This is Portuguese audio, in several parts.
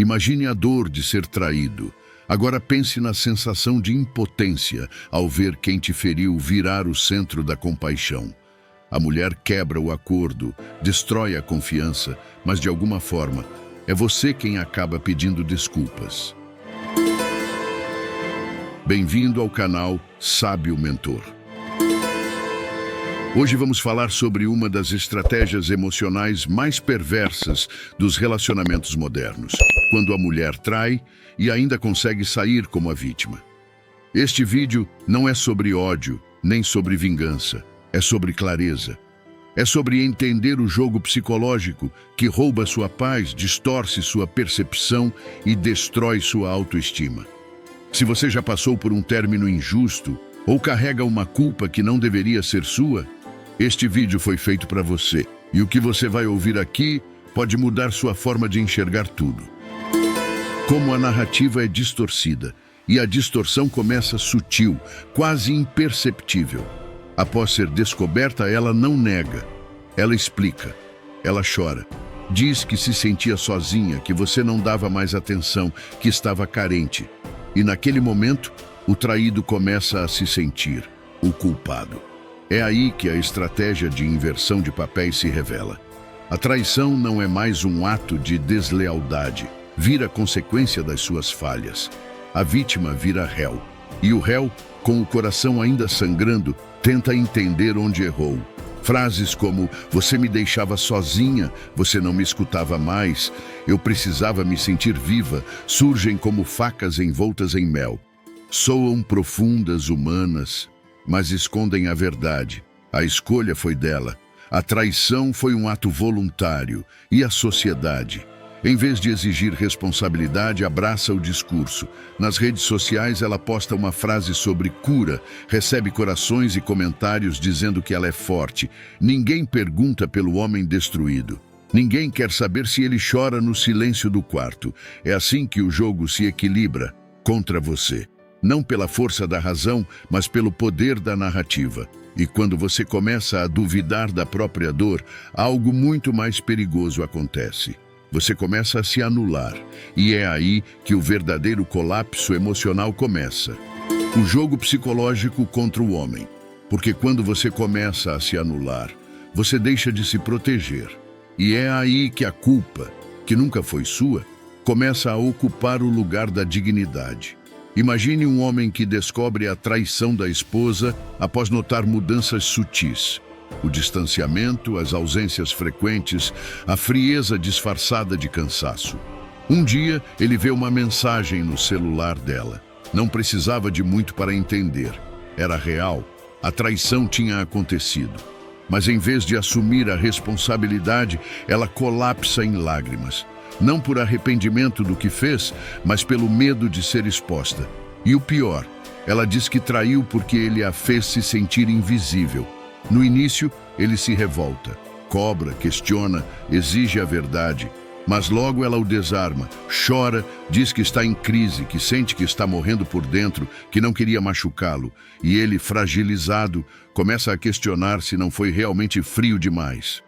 Imagine a dor de ser traído. Agora pense na sensação de impotência ao ver quem te feriu virar o centro da compaixão. A mulher quebra o acordo, destrói a confiança, mas de alguma forma é você quem acaba pedindo desculpas. Bem-vindo ao canal Sábio Mentor. Hoje vamos falar sobre uma das estratégias emocionais mais perversas dos relacionamentos modernos, quando a mulher trai e ainda consegue sair como a vítima. Este vídeo não é sobre ódio, nem sobre vingança, é sobre clareza. É sobre entender o jogo psicológico que rouba sua paz, distorce sua percepção e destrói sua autoestima. Se você já passou por um término injusto ou carrega uma culpa que não deveria ser sua, este vídeo foi feito para você, e o que você vai ouvir aqui pode mudar sua forma de enxergar tudo. Como a narrativa é distorcida, e a distorção começa sutil, quase imperceptível. Após ser descoberta, ela não nega, ela explica, ela chora. Diz que se sentia sozinha, que você não dava mais atenção, que estava carente. E naquele momento, o traído começa a se sentir o culpado. É aí que a estratégia de inversão de papéis se revela. A traição não é mais um ato de deslealdade, vira consequência das suas falhas. A vítima vira réu, e o réu, com o coração ainda sangrando, tenta entender onde errou. Frases como, você me deixava sozinha, você não me escutava mais, eu precisava me sentir viva, surgem como facas envoltas em mel. Soam profundas, humanas, mas escondem a verdade. A escolha foi dela. A traição foi um ato voluntário. E a sociedade? Em vez de exigir responsabilidade, abraça o discurso. Nas redes sociais, ela posta uma frase sobre cura, recebe corações e comentários dizendo que ela é forte. Ninguém pergunta pelo homem destruído. Ninguém quer saber se ele chora no silêncio do quarto. É assim que o jogo se equilibra contra você. Não pela força da razão, mas pelo poder da narrativa. E quando você começa a duvidar da própria dor, algo muito mais perigoso acontece. Você começa a se anular, e é aí que o verdadeiro colapso emocional começa. O jogo psicológico contra o homem. Porque quando você começa a se anular, você deixa de se proteger. E é aí que a culpa, que nunca foi sua, começa a ocupar o lugar da dignidade. Imagine um homem que descobre a traição da esposa após notar mudanças sutis. O distanciamento, as ausências frequentes, a frieza disfarçada de cansaço. Um dia, ele vê uma mensagem no celular dela. Não precisava de muito para entender. Era real. A traição tinha acontecido. Mas em vez de assumir a responsabilidade, ela colapsa em lágrimas. Não por arrependimento do que fez, mas pelo medo de ser exposta. E o pior, ela diz que traiu porque ele a fez se sentir invisível. No início, ele se revolta, cobra, questiona, exige a verdade. Mas logo ela o desarma, chora, diz que está em crise, que sente que está morrendo por dentro, que não queria machucá-lo. E ele, fragilizado, começa a questionar se não foi realmente frio demais.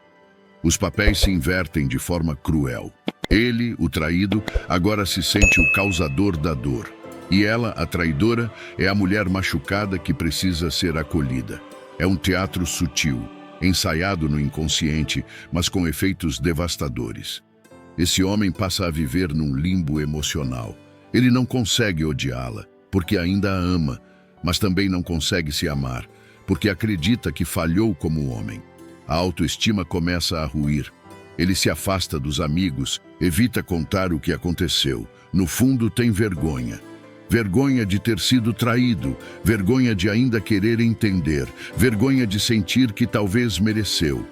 Os papéis se invertem de forma cruel. Ele, o traído, agora se sente o causador da dor. E ela, a traidora, é a mulher machucada que precisa ser acolhida. É um teatro sutil, ensaiado no inconsciente, mas com efeitos devastadores. Esse homem passa a viver num limbo emocional. Ele não consegue odiá-la, porque ainda a ama, mas também não consegue se amar, porque acredita que falhou como homem. A autoestima começa a ruir. Ele se afasta dos amigos, evita contar o que aconteceu. No fundo, tem vergonha. Vergonha de ter sido traído, vergonha de ainda querer entender, vergonha de sentir que talvez mereceu.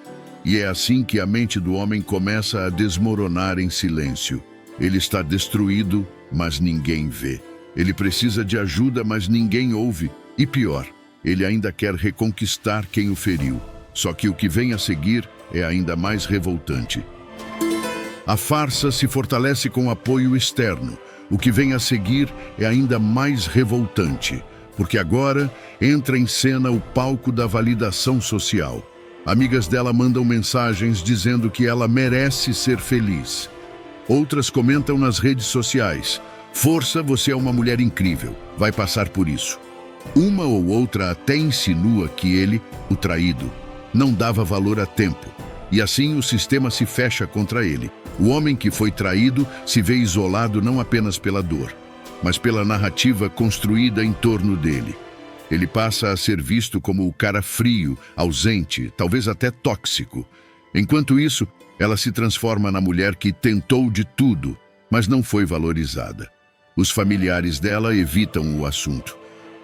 E é assim que a mente do homem começa a desmoronar em silêncio. Ele está destruído, mas ninguém vê. Ele precisa de ajuda, mas ninguém ouve. E pior, ele ainda quer reconquistar quem o feriu. Só que o que vem a seguir é ainda mais revoltante. A farsa se fortalece com apoio externo. O que vem a seguir é ainda mais revoltante, porque agora entra em cena o palco da validação social. Amigas dela mandam mensagens dizendo que ela merece ser feliz. Outras comentam nas redes sociais: força, você é uma mulher incrível, vai passar por isso. Uma ou outra até insinua que ele, o traído, não dava valor a tempo, e assim o sistema se fecha contra ele. O homem que foi traído se vê isolado não apenas pela dor, mas pela narrativa construída em torno dele. Ele passa a ser visto como o cara frio, ausente, talvez até tóxico. Enquanto isso, ela se transforma na mulher que tentou de tudo, mas não foi valorizada. Os familiares dela evitam o assunto.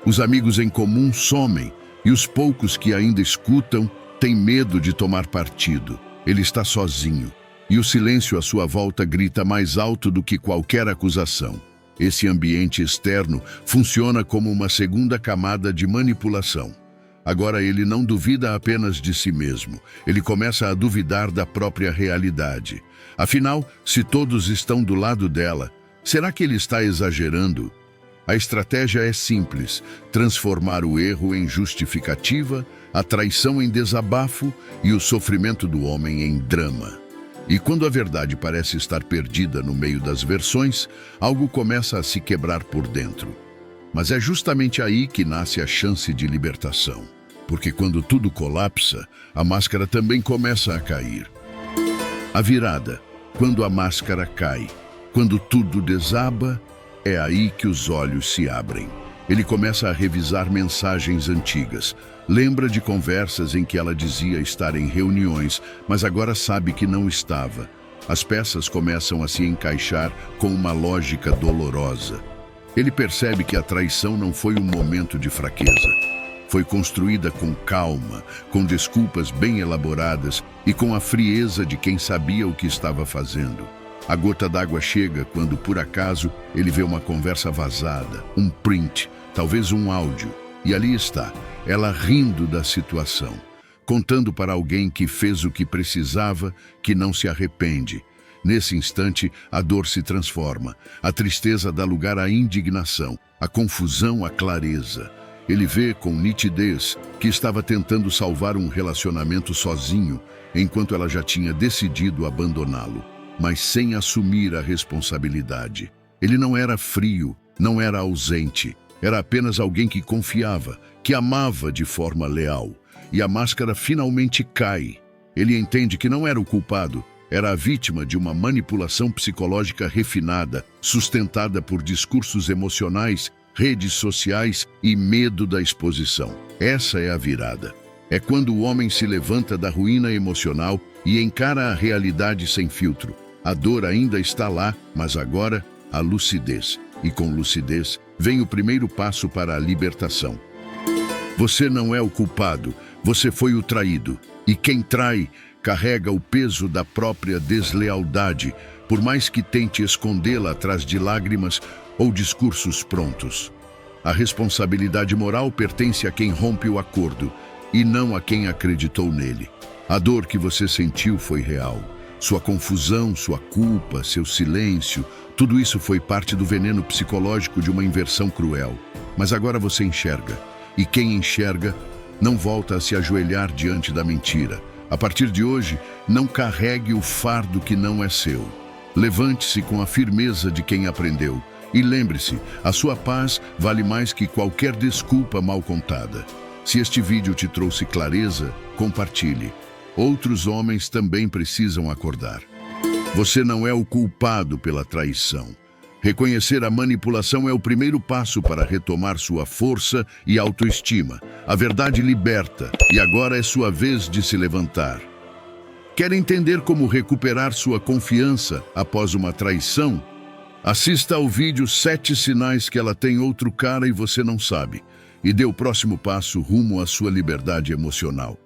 Os amigos em comum somem, e os poucos que ainda escutam têm medo de tomar partido. Ele está sozinho, e o silêncio à sua volta grita mais alto do que qualquer acusação. Esse ambiente externo funciona como uma segunda camada de manipulação. Agora ele não duvida apenas de si mesmo, ele começa a duvidar da própria realidade. Afinal, se todos estão do lado dela, será que ele está exagerando? A estratégia é simples: transformar o erro em justificativa, a traição em desabafo e o sofrimento do homem em drama. E quando a verdade parece estar perdida no meio das versões, algo começa a se quebrar por dentro. Mas é justamente aí que nasce a chance de libertação. Porque quando tudo colapsa, a máscara também começa a cair. A virada, quando a máscara cai, quando tudo desaba, é aí que os olhos se abrem. Ele começa a revisar mensagens antigas. Lembra de conversas em que ela dizia estar em reuniões, mas agora sabe que não estava. As peças começam a se encaixar com uma lógica dolorosa. Ele percebe que a traição não foi um momento de fraqueza. Foi construída com calma, com desculpas bem elaboradas e com a frieza de quem sabia o que estava fazendo. A gota d'água chega quando, por acaso, ele vê uma conversa vazada, um print, talvez um áudio. E ali está, ela rindo da situação, contando para alguém que fez o que precisava, que não se arrepende. Nesse instante, a dor se transforma, a tristeza dá lugar à indignação, a confusão à clareza. Ele vê com nitidez que estava tentando salvar um relacionamento sozinho, enquanto ela já tinha decidido abandoná-lo, mas sem assumir a responsabilidade. Ele não era frio, não era ausente, era apenas alguém que confiava, que amava de forma leal. E a máscara finalmente cai. Ele entende que não era o culpado, era a vítima de uma manipulação psicológica refinada, sustentada por discursos emocionais, redes sociais e medo da exposição. Essa é a virada. É quando o homem se levanta da ruína emocional e encara a realidade sem filtro. A dor ainda está lá, mas agora a lucidez. E com lucidez vem o primeiro passo para a libertação. Você não é o culpado, você foi o traído. E quem trai carrega o peso da própria deslealdade, por mais que tente escondê-la atrás de lágrimas ou discursos prontos. A responsabilidade moral pertence a quem rompe o acordo e não a quem acreditou nele. A dor que você sentiu foi real. Sua confusão, sua culpa, seu silêncio, tudo isso foi parte do veneno psicológico de uma inversão cruel. Mas agora você enxerga. E quem enxerga não volta a se ajoelhar diante da mentira. A partir de hoje, não carregue o fardo que não é seu. Levante-se com a firmeza de quem aprendeu. E lembre-se, a sua paz vale mais que qualquer desculpa mal contada. Se este vídeo te trouxe clareza, compartilhe. Outros homens também precisam acordar. Você não é o culpado pela traição. Reconhecer a manipulação é o primeiro passo para retomar sua força e autoestima. A verdade liberta, e agora é sua vez de se levantar. Quer entender como recuperar sua confiança após uma traição? Assista ao vídeo 7 sinais que ela tem outro cara e você não sabe, e dê o próximo passo rumo à sua liberdade emocional.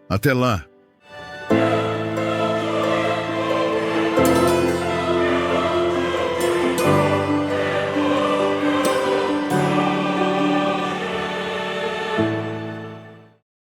Até lá!